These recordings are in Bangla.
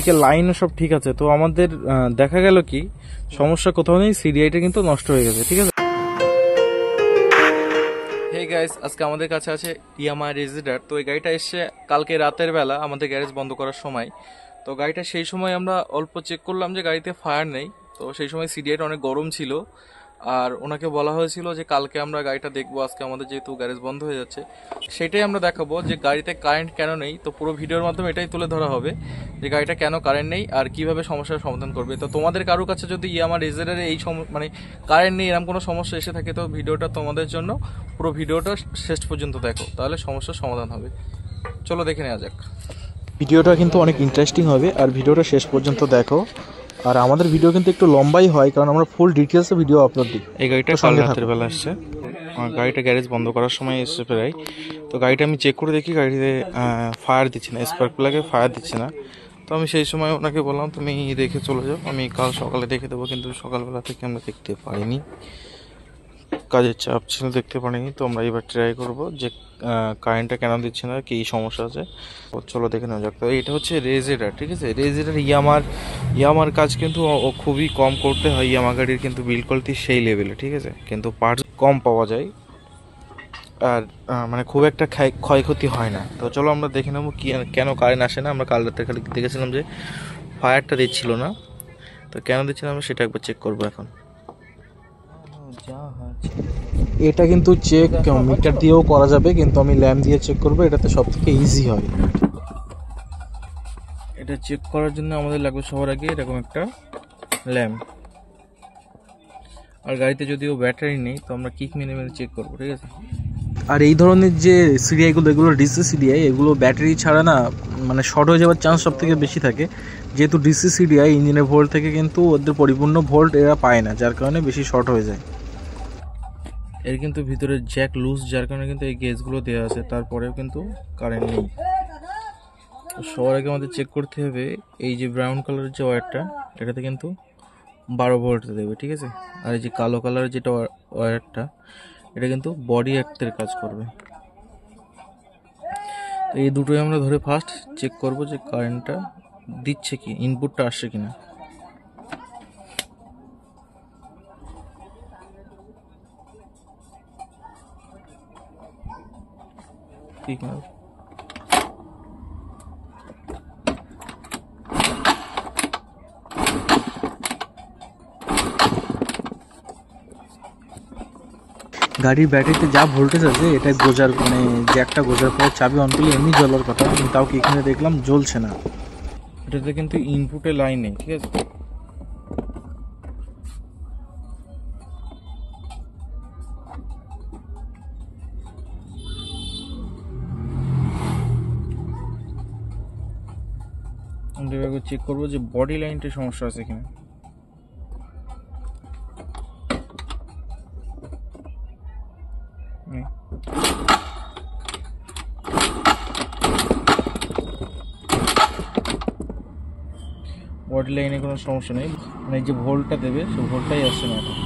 এদিকে লাইনও সব ঠিক আছে। তো আমাদের দেখা গেল কি সমস্যা কোথাও নেই, সিডিআইটা কিন্তু নষ্ট হয়ে গেছে। ঠিক আছে। হে গাইস, আজকে আমাদের কাছে আছে ইয়ামাহা রেজিডার। তো এই গাড়িটা এসছে কালকে রাতের বেলা আমাদের গ্যারেজ বন্ধ করার সময়। তো গাড়িটা সেই সময় আমরা অল্প চেক করলাম যে গাড়িতে ফায়ার নেই। তো সেই সময় সিডিআইটা অনেক গরম ছিল, আর ওনাকে বলা হয়েছিল যে কালকে আমরা গাড়িটা দেখবো, আজকে আমাদের যেহেতু গ্যারেজ বন্ধ হয়ে যাচ্ছে সেটাই আমরা দেখাবো যে গাড়িতে কারেন্ট কেন নেই। তো পুরো ভিডিওর মাধ্যমে এটাই তুলে ধরা হবে যে গাড়িটা কেন কারেন্ট নেই আর কিভাবে সমস্যার সমাধান করবে। তো তোমাদের কারোর কাছে যদি ইয়ামাহা রেজিডারে এই মানে কারেন্ট নেই এরকম কোনো সমস্যা এসে থাকে, তো ভিডিওটা তোমাদের জন্য, পুরো ভিডিওটা শেষ পর্যন্ত দেখো, তাহলে সমস্যার সমাধান হবে। চলো দেখে নেওয়া যাক। ভিডিওটা কিন্তু অনেক ইন্টারেস্টিং হবে, আর ভিডিওটা শেষ পর্যন্ত দেখো। আর আমাদের ভিডিও কিন্তু একটু লম্বাই হয়, কারণ আমরা ফুল ডিটেলসে ভিডিও আপলোড দিই। এই গাড়িটা কাল রাতের বেলা আসছে, গাড়িটা গ্যারেজ বন্ধ করার সময় এসে প্রায়। তো গাড়িটা আমি চেক করে দেখি গাড়িতে ফায়ার দিচ্ছে না, স্পার্ক প্লাগে ফায়ার দিচ্ছে না। তো আমি সেই সময় ওনাকে বললাম তুমি দেখে চলে যাও, আমি কাল সকালে দেখে দেবো। কিন্তু সকালবেলা থেকে আমরা দেখতে পারিনি, কাজের চাপ ছিল, দেখতে পারিনি। তো আমরা এবার ট্রাই করবো যে কারেন্টটা কেন দিচ্ছে না, কি সমস্যা আছে। চলো দেখে নেওয়া যাক। তো এটা হচ্ছে রেজিডার, ঠিক আছে। রেজিডার ইয়ামার কাজ কিন্তু খুবই কম করতে হয়। ইয়ামাহা গাড়ির কিন্তু বিল্ড কোয়ালিটি সেই লেভেলে, ঠিক আছে, কিন্তু পার্টস কম পাওয়া যায়, আর মানে খুব একটা ক্ষয়ক্ষতি হয় না। তো চলো আমরা দেখে নেবো কেন কারেন্ট আসে না। আমরা কাল রাতে খালি দেখেছিলাম যে ফায়ারটা দিচ্ছিল না, তো কেন দিচ্ছিল আমরা সেটা একবার চেক করবো এখন। এটা কিন্তু চেক মিটার দিয়েও করা যাবে, কিন্তু আমি ল্যাম্প দিয়ে চেক করবো, এটাতে সব থেকে ইজি হয়। এটা চেক করার জন্য আমাদের লাগবে সবার আগে এরকম একটা ল্যাম্প। আর গাড়িতে যদিও ব্যাটারি নেই, তো আমরা কিক মেরে মেরে চেক করবো, ঠিক আছে। আর এই ধরনের যে সিডিআইগুলো, এগুলো ডিসি সিডিআই, এগুলো ব্যাটারি ছাড়া না মানে শর্ট হয়ে যাওয়ার চান্স সব থেকে বেশি থাকে। যেহেতু ডিসি সিডিআই ইঞ্জিনের ভোল্ট থেকে কিন্তু ওদের পরিপূর্ণ ভোল্ট এরা পায় না, যার কারণে বেশি শর্ট হয়ে যায়। এর কিন্তু ভিতরে জ্যাক লুজ, যার কারণে কিন্তু এই গেজগুলো দেওয়া আছে, তারপরেও কিন্তু কারেন্ট নেই। সবার আগে আমাদের চেক করতে হবে এই যে ব্রাউন কালারের যে ওয়্যারটা, এটাতে কিন্তু 12 ভোল্ট দেবে, ঠিক আছে। আর এই যে কালো কালারের যেটা ওয়্যারটা, এটা কিন্তু বডি অ্যাক্টের কাজ করবে। তো এই দুটোই আমরা ধরে ফার্স্ট চেক করব যে কারেন্টটা দিচ্ছে কি, ইনপুটটা আসছে কিনা। ঠিক না, গাড়ির ব্যাটারিতে যা ভোল্টেজ আছে এটা গোজার মানে জ্যাকটা গোজার পরে চাবি অন করলে এমনি জ্বলার কথা, আমি তাও কি এখানে দেখলাম জ্বলছে না। এটাতে কিন্তু ইনপুটে লাইন নেই, ঠিক আছে। আমরা এবার চেক করবো যে বডি লাইনটা সমস্যা আছে কিনা। বডি লাইনে কোনো সমস্যা নেই, মানে যে ভোল্টটা দেবে সে ভোল্টটাই আসছে না এখন।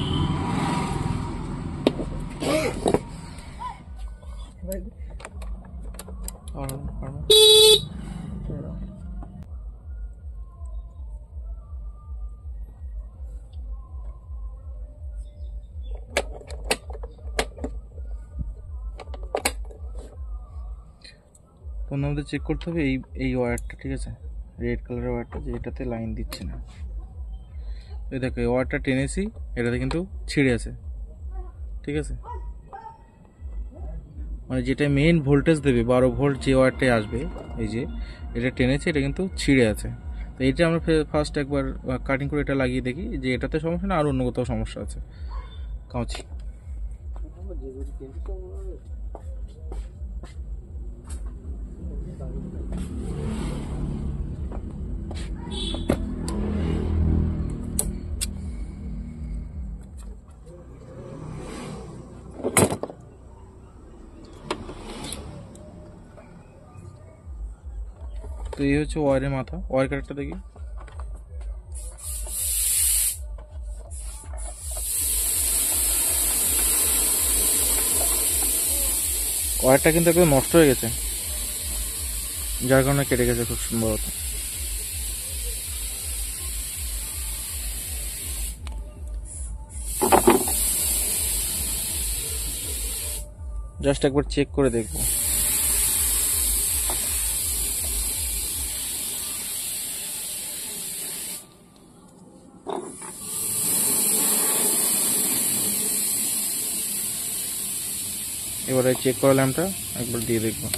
আমাদের চেক করতে হবে এই ওয়্যারটা, ঠিক আছে, রেড কালারের ওয়্যারটা, যে এটাতে লাইন দিচ্ছে না। এই দেখো এই ওয়্যারটা টেনেছি, এটাতে কিন্তু ছিঁড়ে আছে, ঠিক আছে। মানে যেটা মেইন ভোল্টেজ দেবে 12 ভোল্ট যে ওয়্যারটাই আসবে, এই যে এটা টেনেছি, এটা কিন্তু ছিঁড়ে আছে। তো এইটা আমরা ফার্স্ট একবার কাটিং করে এটা লাগিয়ে দেখি যে এটাতে সমস্যা না আর অন্য কোথাও সমস্যা আছে। কাঁচি তো এই হচ্ছে ওয়্যারের মাথা, ওয়্যার কারেক্টটা দেখি। ওয়্যারটা কিন্তু একদম নষ্ট হয়ে গেছে, যার কারণে কেটে গেছে খুব সম্ভবত। জাস্ট একবার চেক করে দেখবো। এবারে চেক করা ল্যাম্পটা একবার দিয়ে দেখবো।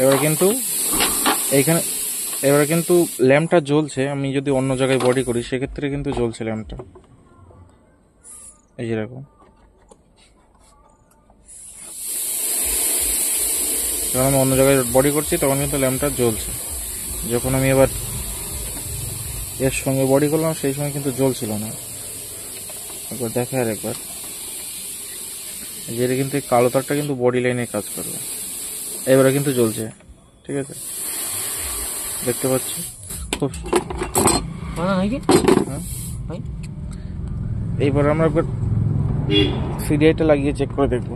এবারে কিন্তু এইখানে এবারে কিন্তু ল্যাম্পটা জ্বলছে। আমি যদি অন্য জায়গায় বডি করি সেক্ষেত্রে কিন্তু জ্বলছে ল্যাম্পটা, এই যেরকম। যখন আমি অন্য জায়গায় বডি করছি তখন কিন্তু ল্যাম্পটা জ্বলছে। যখন আমি এবার এর সঙ্গে বডি করলাম সেই সময় কিন্তু জ্বলছিল না। একবার দেখে আর একবার, যেটা কিন্তু কালো তারটা কিন্তু বডি লাইনে কাজ করবে। এবারে কিন্তু জ্বলছে, ঠিক আছে, দেখতে পাচ্ছি। খুব এইবার আমরা একবার সিডিআইটা লাগিয়ে চেক করে দেখবো।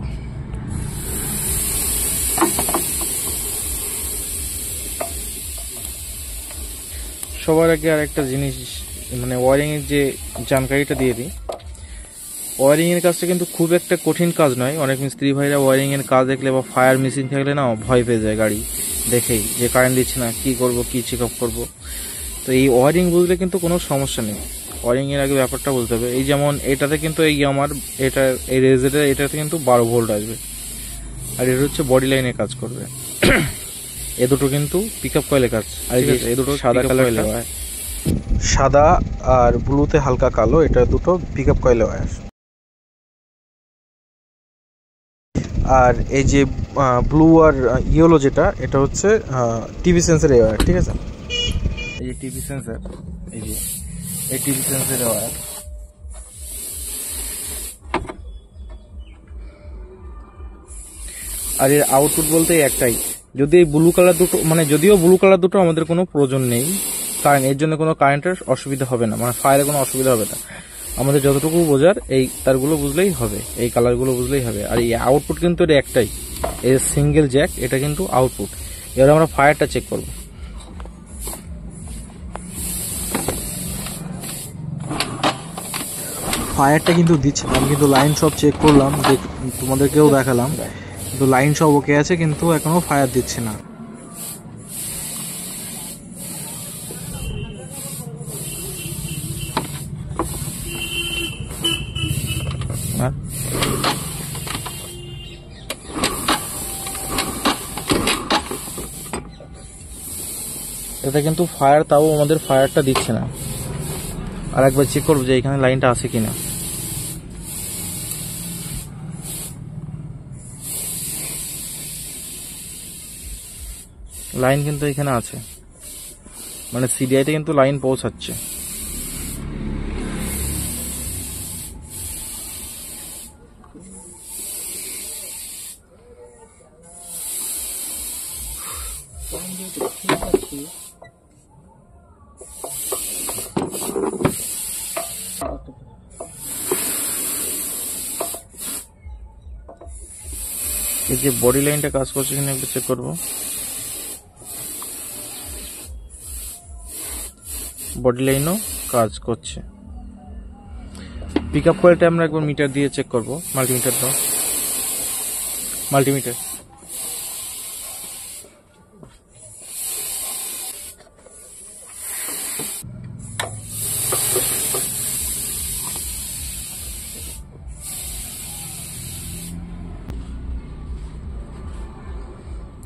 সবার আগে আর একটা জিনিস, মানে ওয়ারিং এর যে জানকারিটা দিয়ে দিই। ওয়ারিং এর কাজটা কিন্তু খুব একটা কঠিন কাজ নয়। অনেক মিস্ত্রি ভাইরা ওয়ারিং এর কাজ দেখলে বা ফায়ার মেশিন থাকলে না ভয় পেয়ে যায় গাড়ি দেখেই, যে কারেন্ট দিচ্ছে না, কি করব, কি চেক আপ করবো। তো এই ওয়ারিং বুঝলে কিন্তু কোনো সমস্যা নেই। ওয়ারিং এর আগে ব্যাপারটা বলতে হবে। এই যেমন এটাতে কিন্তু এই আমার এটা এই রেজেটার এটাতে কিন্তু 12 ভোল্ট আসবে, আর এটা হচ্ছে বডি লাইনে কাজ করবে। এ দুটো কিন্তু পিক আপ কয়েলের কাজ। আর এই দুটো সাদা কালার ওয়্যার, সাদা আর ব্লুতে হালকা কালো, এটা দুটো পিক আপ কয়েল ওয়্যার। আর এই যে ব্লু আর ইয়েলো যেটা, এটা হচ্ছে টিভি সেন্সর ওয়্যার, ঠিক আছে। এই যে টিভি সেন্সর, এই যে এই টিভি সেন্সর ওয়্যার। আর এর আউটপুট বলতে একটাই। যদি এই ব্লু কালার দুটো, মানে যদিও ব্লু কালার দুটো আমাদের কোনো প্রয়োজন নেই, কারণ এর জন্য কোনো কারেন্টের অসুবিধা হবে না, মানে ফায়ারে কোনো অসুবিধা হবে না। আমাদের যতটুকু বোঝার এই তারগুলো বুঝলেই হবে, এই কালারগুলো বুঝলেই হবে। আর এই আউটপুট কিন্তু এটা একটাই, এই সিঙ্গেল জ্যাক, এটা কিন্তু আউটপুট। এবার আমরা ফায়ারটা চেক করব। ফায়ারটা কিন্তু দিচ্ছে না। আমি কিন্তু লাইন সব চেক করলাম, তোমাদেরকেও দেখালাম, কিন্তু লাইন সব ওকে আছে, কিন্তু এখনো ফায়ার দিচ্ছে না। এটা কিন্তু ফায়ার, তাও আমাদের ফায়ারটা দিচ্ছে না। আর একবার চেক করবো যে এখানে লাইনটা আছে কিনা। লাইন কিন্তু এখানে আছে, মানে সিডিআইতে কিন্তু লাইন পৌঁছাচ্ছে। এই যে বডি লাইনটা কাজ করছে কিনা একটু চেক করবো। বডি লাইনও কাজ করছে। পিক আপ কয়েলটা আমরা একবার মিটার দিয়ে চেক করবো। মাল্টিমিটার দাও, মাল্টিমিটার।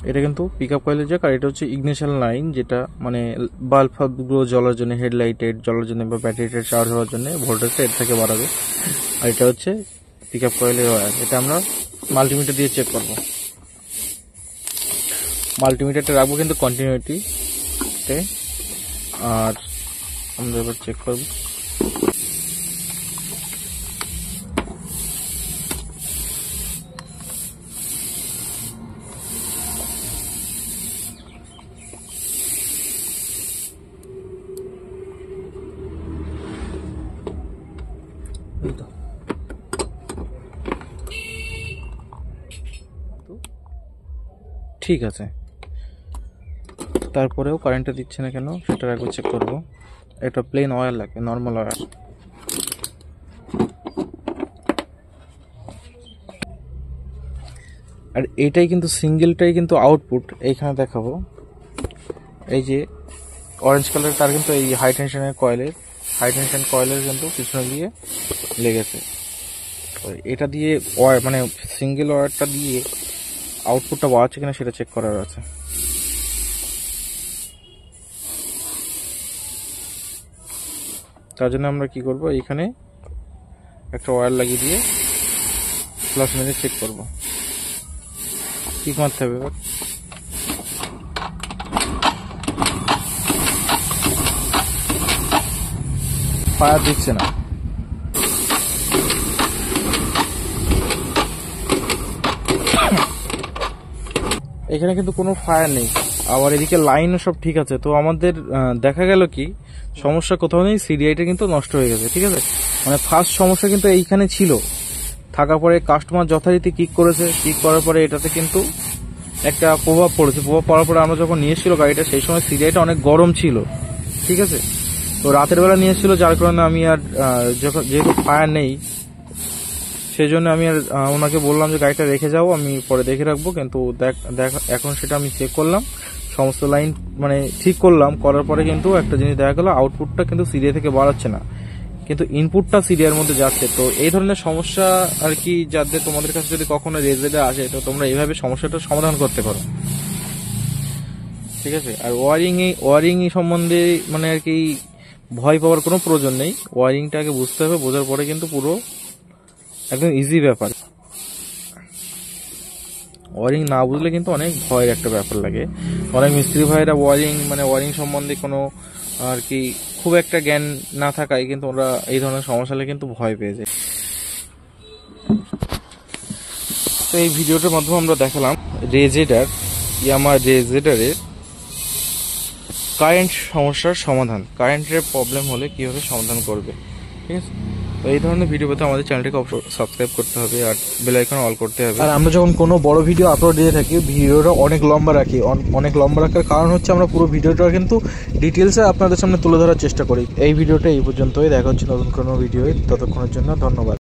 এটা কিন্তু পিক আপ কয়েলের জ্যাক, আর এটা হচ্ছে ইগনিশন লাইন, যেটা মানে বাল্ব ফাল্বগুলো জ্বলার জন্য, হেডলাইটের জ্বলার জন্য বা ব্যাটারিটা চার্জ হওয়ার জন্য ভোল্টেজটা এর থেকে বাড়াবে। আর এটা হচ্ছে পিক আপ কয়েলের ওয়্যার। এটা আমরা মাল্টিমিটার দিয়ে চেক করব। মাল্টিমিটারটা রাখবো কিন্তু কন্টিনিউটিতে। আর আমরা এবার চেক করব। ঠিক আছে, তারপরেও কারেন্টটা দিচ্ছে না কেন সেটা একবার চেক করবো। একটা প্লেন ওয়্যার লাগবে, নর্মাল ওয়্যার। আর এটাই কিন্তু সিঙ্গেলটাই কিন্তু আউটপুট এইখানে দেখাবো। এই যে অরেঞ্জ কালার তার কিন্তু এই হাই টেনশন কয়েলের কিন্তু পিছনে দিয়ে লেগেছে। এটা দিয়ে ওয়্যার মানে সিঙ্গেল ওয়্যারটা দিয়ে আউটপুটটা বাড়াচ্ছে কিনা সেটা চেক করার আছে। তার জন্য আমরা কি করব, এইখানে একটা ওয়্যার লাগিয়ে দিয়ে প্লাস মাইনাস চেক করব। ঠিক মারতে হবে এবার। ফায়ার দিচ্ছে না। এখানে কিন্তু কোনো ফায়ার নেই, আবার এদিকে লাইনও সব ঠিক আছে। তো আমাদের দেখা গেল কি সমস্যা কোথাও নেই, সিডিআইটা কিন্তু নষ্ট হয়ে গেছে। ঠিক আছে, মানে ফার্স্ট সমস্যা কিন্তু এইখানে ছিল, থাকার পরে কাস্টমার যথারীতি কিক করেছে, কিক করার পরে এটাতে কিন্তু একটা প্রভাব পড়েছে। প্রভাব পড়ার পরে আমরা যখন নিয়ে এসেছিল গাড়িটা, সেই সময় সিডিআইটা অনেক গরম ছিল। ঠিক আছে, তো রাতের বেলা নিয়ে এসেছিল, যার কারণে আমি আর যেহেতু ফায়ার নেই সেই জন্য আমি আর ওনাকে বললাম যে গাড়িটা রেখে যাও, আমি পরে দেখে রাখবো। কিন্তু দেখ এখন সেটা আমি চেক করলাম, সমস্ত লাইন মানে ঠিক করলাম, করার পরে কিন্তু একটা জিনিস দেখা গেল, আউটপুটটা কিন্তু সিডিআই থেকে বাড়াচ্ছে না, কিন্তু ইনপুটটা সিডিআইয়ের মধ্যে যাচ্ছে। তো এই ধরনের সমস্যা আর কি, যাতে তোমাদের কাছে যদি কখনো রেজেডে আসে তো তোমরা এইভাবে সমস্যাটা সমাধান করতে পারো। ঠিক আছে, আর ওয়ারিং সম্বন্ধে মানে আর কি ভয় পাওয়ার কোনো প্রয়োজন নেই। ওয়ারিংটাকে বুঝতে হবে, বোঝার পরে কিন্তু পুরো একদম ইজি ব্যাপার। ওয়ারিং না বুঝলে কিন্তু অনেক ভয়ের একটা ব্যাপার লাগে। অনেক মিস্ত্রি ভাইরা ওয়ারিং সম্বন্ধে কোনো আর কি খুব একটা জ্ঞান না থাকায় কিন্তু ওরা এই ধরনের সমস্যা হলে কিন্তু ভয় পেয়ে যায়। তো এই ভিডিওটার মাধ্যমে আমরা দেখালাম ইয়ামা রেজেডারের কারেন্ট সমস্যার সমাধান, কারেন্টের প্রবলেম হলে কিভাবে সমাধান করবে। ঠিক আছে, তো এই ধরনের ভিডিও পেতে আমাদের চ্যানেলটিকে অবশ্যই সাবস্ক্রাইব করতে হবে আর বেল আইকন অল করতে হবে। আর আমরা যখন কোনো বড় ভিডিও আপলোড দিয়ে থাকি, ভিডিওটা অনেক লম্বা রাখি। অনেক লম্বা রাখার কারণ হচ্ছে আমরা পুরো ভিডিওটা কিন্তু ডিটেলসে আপনাদের সামনে তুলে ধরার চেষ্টা করি। এই ভিডিওটা এই পর্যন্তই, দেখা হচ্ছে নতুন কোনো ভিডিও। ততক্ষণের জন্য ধন্যবাদ।